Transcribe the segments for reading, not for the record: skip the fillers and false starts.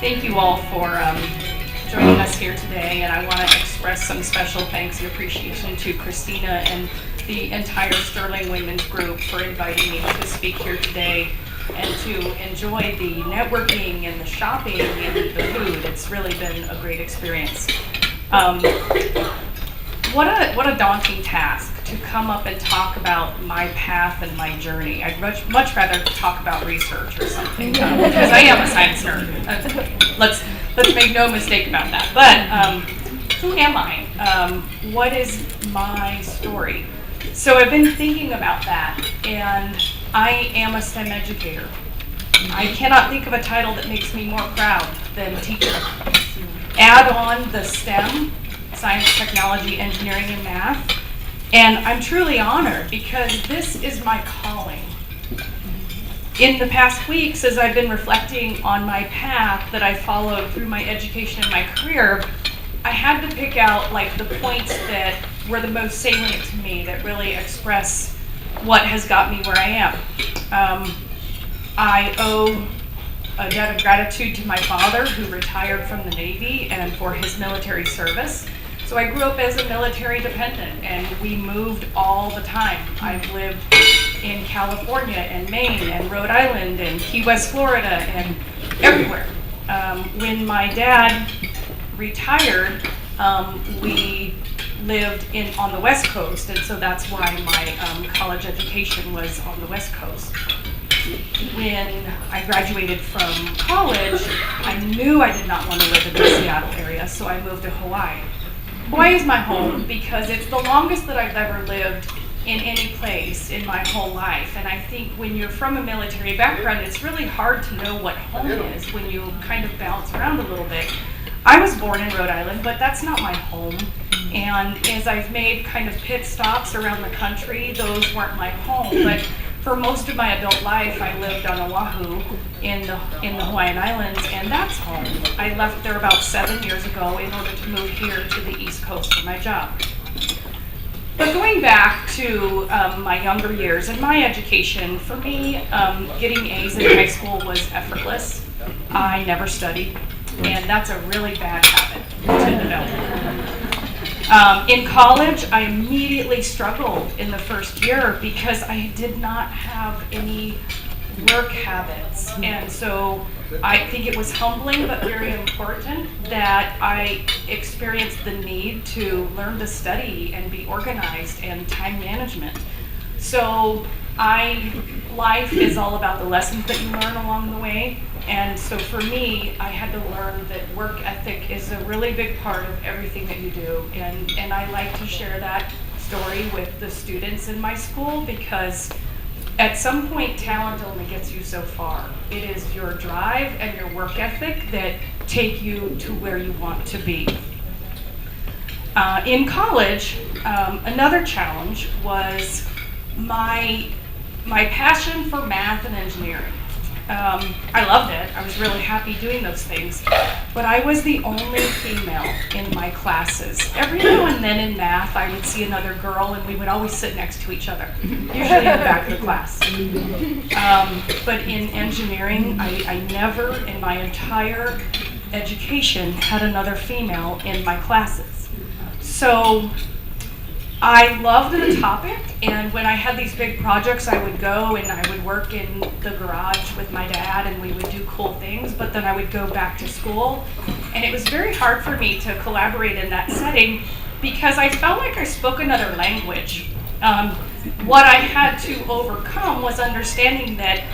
Thank you all for joining us here today, and I want to express some special thanks and appreciation to Christina and the entire Sterling Women's Group for inviting me to speak here today and to enjoy the networking and the shopping and the food. It's really been a great experience. What a daunting task to come up and talk about my path and my journey. I'd much rather talk about research or something because I am a science nerd. Let's make no mistake about that. But who am I? What is my story? So I've been thinking about that, and I am a STEM educator. I cannot think of a title that makes me more proud than teacher. Add on the STEM, science, technology, engineering, and math, and I'm truly honored because this is my calling. In the past weeks, as I've been reflecting on my path that I followed through my education and my career, I had to pick out like the points that were the most salient to me that really express what has got me where I am. I owe a debt of gratitude to my father, who retired from the Navy, and for his military service. So I grew up as a military dependent, and we moved all the time. I've lived in California and Maine and Rhode Island and Key West, Florida, and everywhere. When my dad retired, we lived on the West Coast, and so that's why my college education was on the West Coast. When I graduated from college, I knew I did not want to live in the Seattle area, so I moved to Hawaii. Hawaii is my home because it's the longest that I've ever lived in any place in my whole life. And I think when you're from a military background, it's really hard to know what home is when you kind of bounce around a little bit. I was born in Rhode Island, but that's not my home. And as I've made kind of pit stops around the country, those weren't my home. But for most of my adult life, I lived on Oahu in the Hawaiian Islands, and that's home. I left there about 7 years ago in order to move here to the East Coast for my job. But going back to my younger years and my education, for me, getting A's in high school was effortless. I never studied, and that's a really bad habit to develop. In college, I immediately struggled in the first year because I did not have any work habits. And so I think it was humbling but very important that I experienced the need to learn to study and be organized and time management. So life is all about the lessons that you learn along the way. And so for me, I had to learn that work ethic is a really big part of everything that you do. And I like to share that story with the students in my school because at some point, talent only gets you so far. It is your drive and your work ethic that take you to where you want to be. In college, another challenge was my passion for math and engineering. I loved it. I was really happy doing those things. But I was the only female in my classes. Every now and then in math, I would see another girl, and we would always sit next to each other, usually in the back of the class. But in engineering, I never in my entire education had another female in my classes. So I loved the topic, and when I had these big projects, I would go and I would work in the garage with my dad, and we would do cool things, but then I would go back to school, and it was very hard for me to collaborate in that setting because I felt like I spoke another language. What I had to overcome was understanding that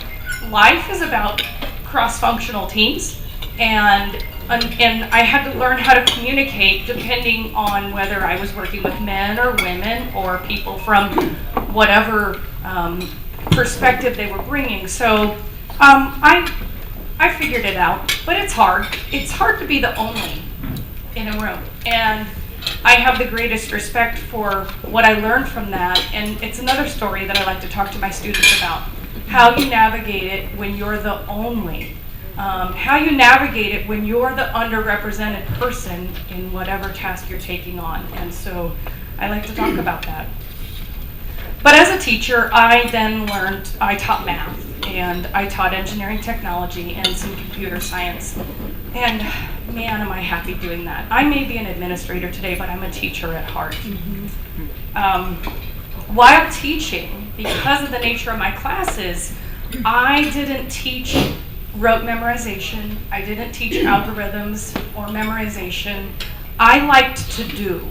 life is about cross-functional teams, and I had to learn how to communicate depending on whether I was working with men or women or people from whatever perspective they were bringing. So I figured it out, but it's hard. It's hard to be the only in a room. And I have the greatest respect for what I learned from that. And it's another story that I like to talk to my students about. How you navigate it when you're the only. How you navigate it when you're the underrepresented person in whatever task you're taking on. And so I like to talk about that. But as a teacher, I taught math, and I taught engineering technology and some computer science. And man, am I happy doing that. I may be an administrator today, but I'm a teacher at heart. While teaching, because of the nature of my classes, I didn't teach rote memorization. I didn't teach algorithms or memorization. I liked to do.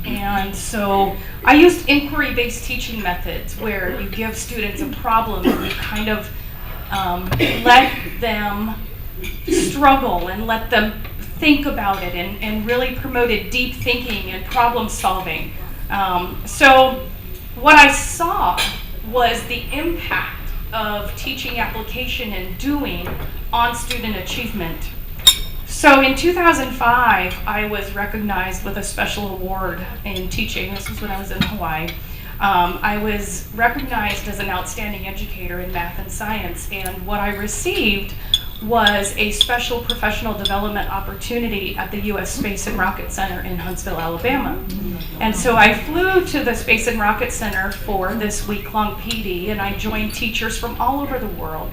And so I used inquiry-based teaching methods where you give students a problem and you kind of let them struggle and let them think about it, and really promoted deep thinking and problem solving. So what I saw was the impact of teaching application and doing on student achievement. So in 2005, I was recognized with a special award in teaching. This was when I was in Hawaii. I was recognized as an outstanding educator in math and science, and what I received was a special professional development opportunity at the U.S. Space and Rocket Center in Huntsville, Alabama. And so I flew to the Space and Rocket Center for this week-long PD, and I joined teachers from all over the world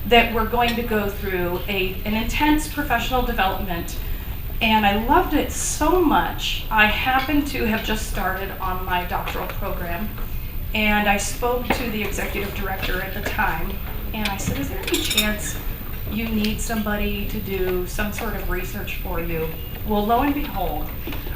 that were going to go through an intense professional development. And I loved it so much. I happened to have just started on my doctoral program, and I spoke to the executive director at the time, and I said, is there any chance you need somebody to do some sort of research for you? Well, lo and behold,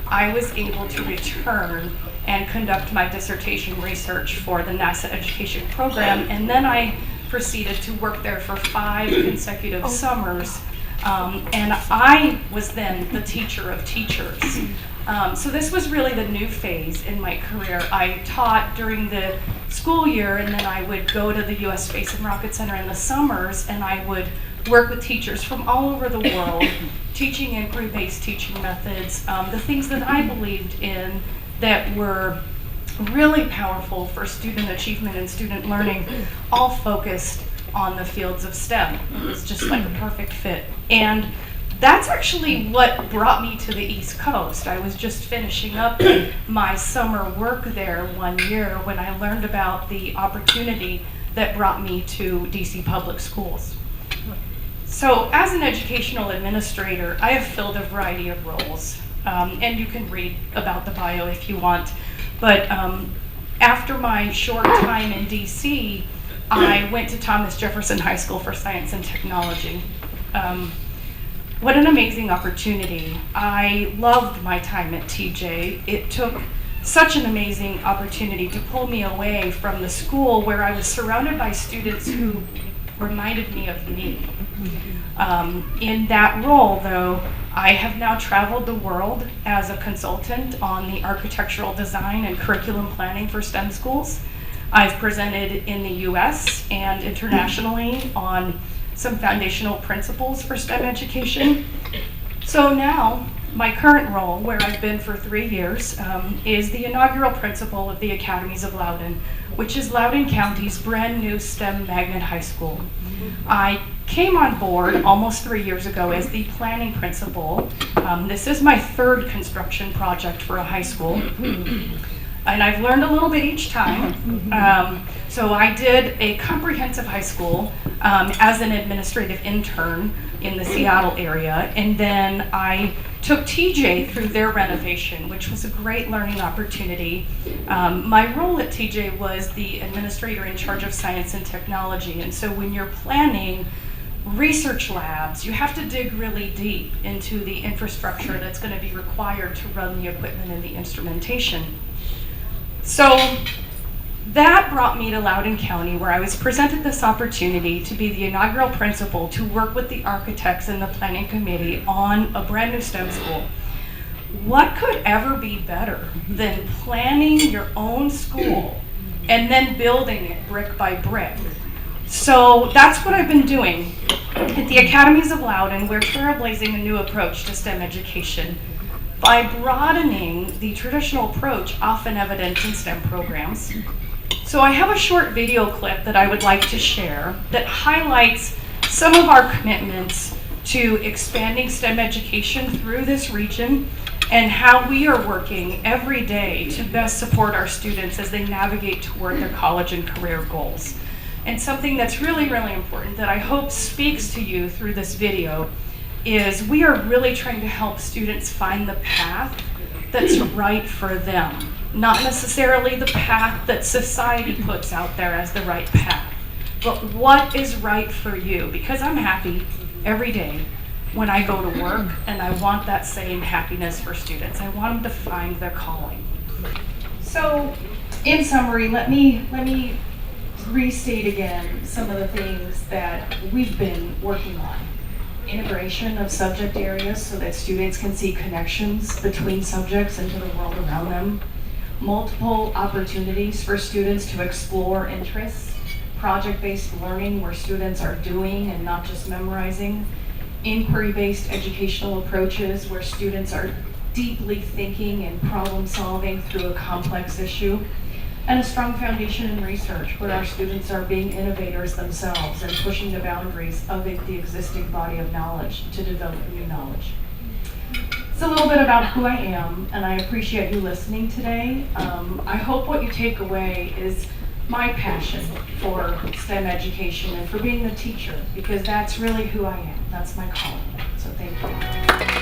I was able to return and conduct my dissertation research for the NASA education program, and then I proceeded to work there for 5 consecutive summers, and I was then the teacher of teachers. So this was really the new phase in my career. I taught during the school year, and then I would go to the U.S. Space and Rocket Center in the summers, and I would work with teachers from all over the world, teaching inquiry-based teaching methods, the things that I believed in that were really powerful for student achievement and student learning, all focused on the fields of STEM. It was just like a perfect fit. And that's actually what brought me to the East Coast. I was just finishing up my summer work there one year when I learned about the opportunity that brought me to DC Public Schools. So as an educational administrator, I have filled a variety of roles, and you can read about the bio if you want. But after my short time in DC, I went to Thomas Jefferson High School for Science and Technology. What an amazing opportunity. I loved my time at TJ. It took such an amazing opportunity to pull me away from the school where I was surrounded by students who reminded me of me. In that role, though, I have now traveled the world as a consultant on the architectural design and curriculum planning for STEM schools. I've presented in the US and internationally on some foundational principles for STEM education. So now, my current role, where I've been for 3 years, is the inaugural principal of the Academies of Loudoun, which is Loudoun County's brand new STEM magnet high school. I came on board almost 3 years ago as the planning principal. This is my 3rd construction project for a high school. And I've learned a little bit each time. So I did a comprehensive high school as an administrative intern in the Seattle area, and then I took TJ through their renovation, which was a great learning opportunity. My role at TJ was the administrator in charge of science and technology, and so when you're planning research labs, you have to dig really deep into the infrastructure that's going to be required to run the equipment and the instrumentation. So that brought me to Loudoun County, where I was presented this opportunity to be the inaugural principal to work with the architects and the planning committee on a brand new STEM school. What could ever be better than planning your own school and then building it brick by brick? So that's what I've been doing. At the Academies of Loudoun, we're trailblazing a new approach to STEM education by broadening the traditional approach often evident in STEM programs. So I have a short video clip that I would like to share that highlights some of our commitments to expanding STEM education through this region and how we are working every day to best support our students as they navigate toward their college and career goals. And something that's really, really important that I hope speaks to you through this video is we are really trying to help students find the path that's right for them, not necessarily the path that society puts out there as the right path, but what is right for you. Because I'm happy every day when I go to work, and I want that same happiness for students. I want them to find their calling. So, in summary, let me restate again some of the things that we've been working on. Integration of subject areas so that students can see connections between subjects and to the world around them. Multiple opportunities for students to explore interests. Project-based learning where students are doing and not just memorizing. Inquiry-based educational approaches where students are deeply thinking and problem solving through a complex issue. And a strong foundation in research where our students are being innovators themselves and pushing the boundaries of the existing body of knowledge to develop new knowledge. It's a little bit about who I am, and I appreciate you listening today. I hope what you take away is my passion for STEM education and for being a teacher, because that's really who I am. That's my calling. So thank you.